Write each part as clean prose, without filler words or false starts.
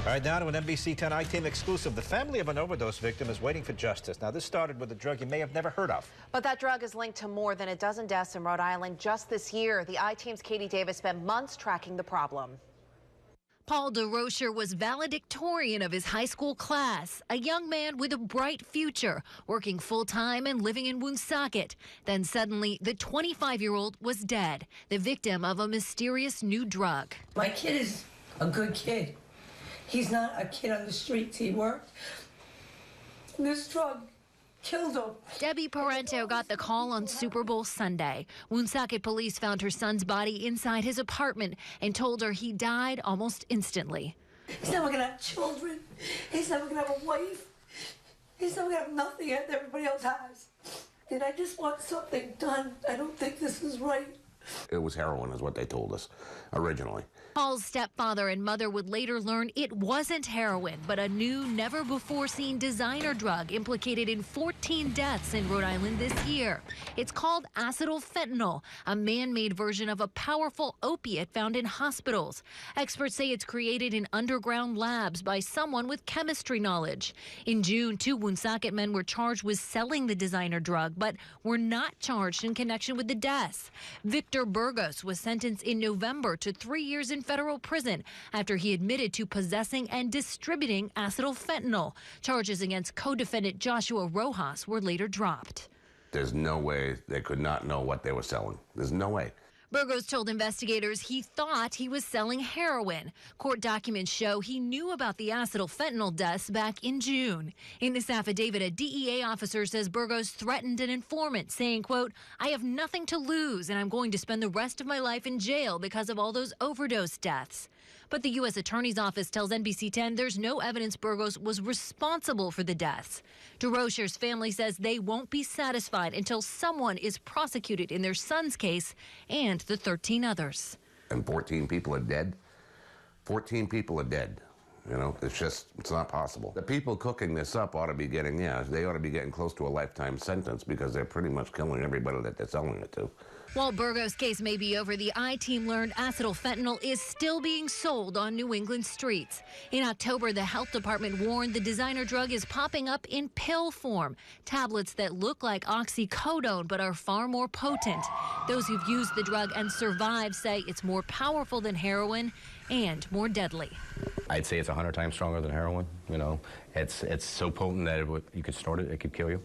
All right, now to an NBC 10 I-Team exclusive. The family of an overdose victim is waiting for justice. Now, this started with a drug you may have never heard of. But that drug is linked to more than a dozen deaths in Rhode Island just this year. The I-Team's Katie Davis spent months tracking the problem. Paul DeRocher was valedictorian of his high school class, a young man with a bright future, working full-time and living in Woonsocket. Then suddenly, the 25-year-old was dead, the victim of a mysterious new drug. My kid is a good kid. He's not a kid on the streets. He worked. This drug killed him. Debbie Parento got the call on Super Bowl Sunday. Woonsocket police found her son's body inside his apartment and told her he died almost instantly. He's never going to have children. He's never going to have a wife. He's never going to have nothing that everybody else has. And I just want something done. I don't think this is right. It was heroin is what they told us originally. Paul's stepfather and mother would later learn it wasn't heroin, but a new, never-before-seen designer drug implicated in 14 deaths in Rhode Island this year. It's called acetylfentanyl, a man-made version of a powerful opiate found in hospitals. Experts say it's created in underground labs by someone with chemistry knowledge. In June, 2 Woonsocket men were charged with selling the designer drug, but were not charged in connection with the deaths. Victor Burgos was sentenced in November to 3 years in federal prison after he admitted to possessing and distributing acetylfentanyl. Charges against co-defendant Joshua Rojas were later dropped. There's no way they could not know what they were selling. There's no way. Burgos told investigators he thought he was selling heroin. Court documents show he knew about the acetylfentanyl deaths back in June. In this affidavit, a DEA officer says Burgos threatened an informant, saying, quote, "I have nothing to lose, and I'm going to spend the rest of my life in jail because of all those overdose deaths." But the U.S. Attorney's Office tells NBC 10 there's no evidence Burgos was responsible for the deaths. DeRocher's family says they won't be satisfied until someone is prosecuted in their son's case and the 13 others. And 14 people are dead. 14 people are dead. You know, it's not possible. The people cooking this up ought to be getting, they ought to be getting close to a lifetime sentence because they're pretty much killing everybody that they're selling it to. While Burgos' case may be over, the I-Team learned acetylfentanyl is still being sold on New England streets. In October, the health department warned the designer drug is popping up in pill form, tablets that look like oxycodone but are far more potent. Those who've used the drug and survived say it's more powerful than heroin and more deadly. I'd say it's 100 times stronger than heroin. You know, it's so potent that you could snort it, it could kill you.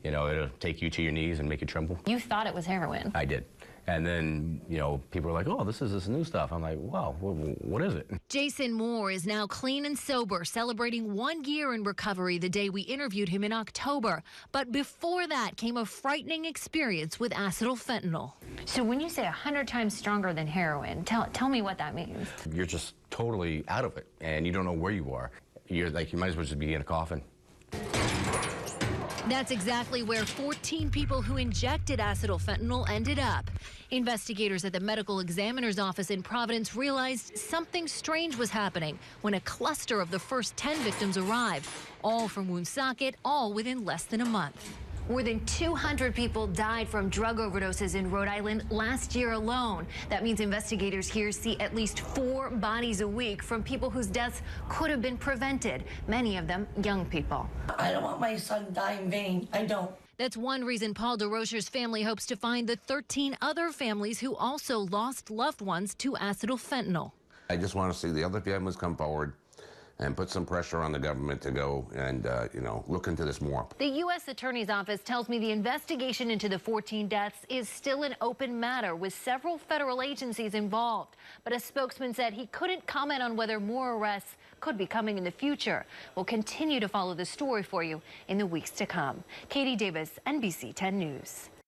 You know, it'll take you to your knees and make you tremble. You thought it was heroin. I did. And then, you know, people are like, oh, this is this new stuff. I'm like, wow, what is it? Jason Moore is now clean and sober, celebrating 1 year in recovery the day we interviewed him in October. But before that came a frightening experience with acetylfentanyl. So when you say 100 times stronger than heroin, tell me what that means. You're just totally out of it, and you don't know where you are. You're like, you might as well just be in a coffin. That's exactly where 14 people who injected acetylfentanyl ended up. Investigators at the medical examiner's office in Providence realized something strange was happening when a cluster of the first 10 victims arrived, all from Woonsocket, all within less than a month. More than 200 people died from drug overdoses in Rhode Island last year alone. That means investigators here see at least 4 bodies a week from people whose deaths could have been prevented, many of them young people. I don't want my son to die in vain. I don't. That's one reason Paul DeRocher's family hopes to find the 13 other families who also lost loved ones to acetylfentanyl. I just want to see the other families come forward and put some pressure on the government to go and, look into this more. The U.S. Attorney's Office tells me the investigation into the 14 deaths is still an open matter with several federal agencies involved. But a spokesman said he couldn't comment on whether more arrests could be coming in the future. We'll continue to follow the story for you in the weeks to come. Katie Davis, NBC 10 News.